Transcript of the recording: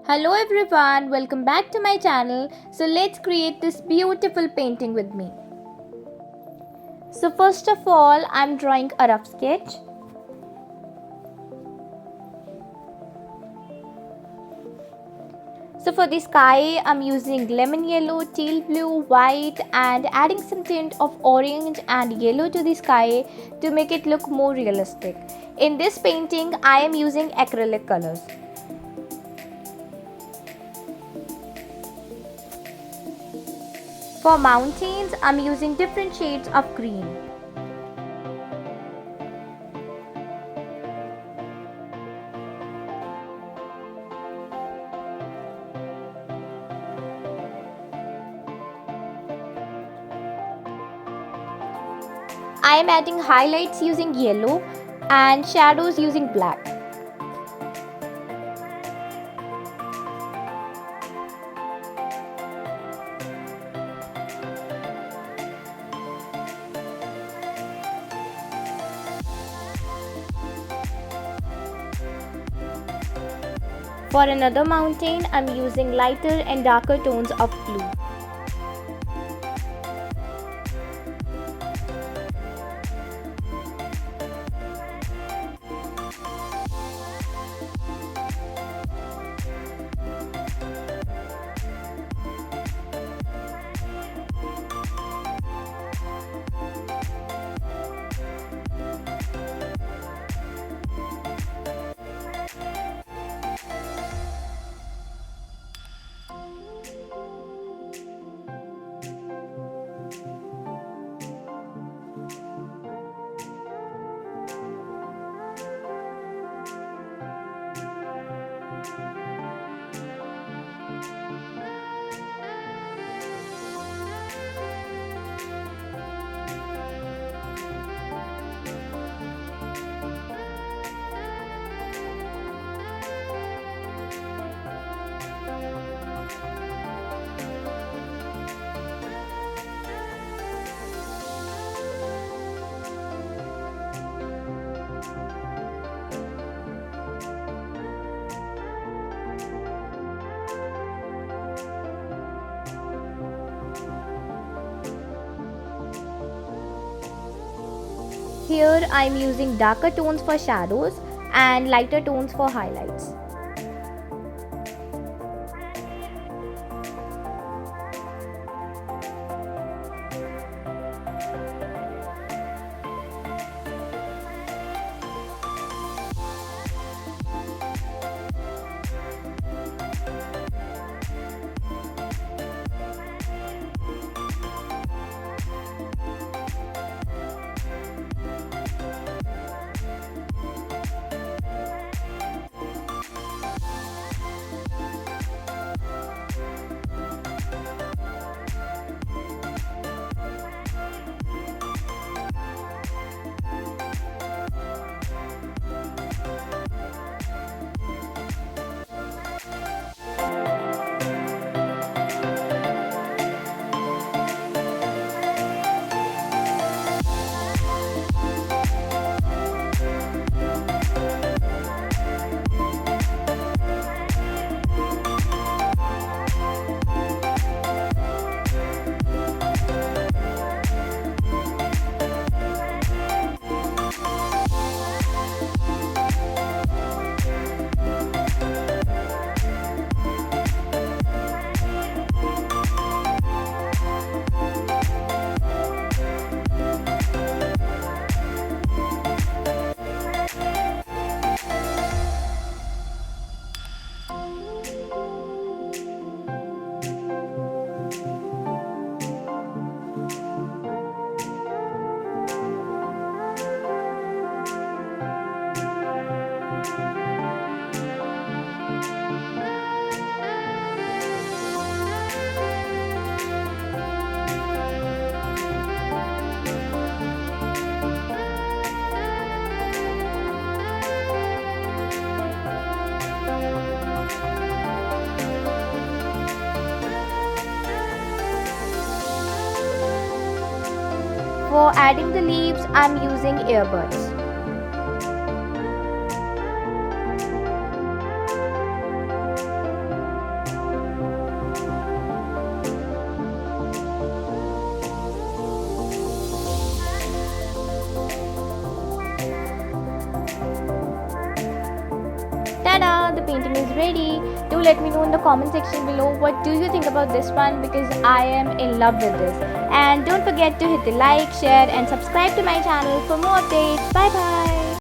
Hello everyone, welcome back to my channel. So let's create this beautiful painting with me. So first of all, I'm drawing a rough sketch. So for the sky, I'm using lemon yellow, teal blue, white and adding some tint of orange and yellow to the sky to make it look more realistic. In this painting, I am using acrylic colors. For mountains, I'm using different shades of green. I am adding highlights using yellow and shadows using black. For another mountain, I'm using lighter and darker tones of blue. Here I am using darker tones for shadows and lighter tones for highlights. For adding the leaves, I'm using earbuds. ready. Do let me know in the comment section below what do you think about this one, because I am in love with this. And don't forget to hit the like, share and subscribe to my channel for more updates. Bye bye.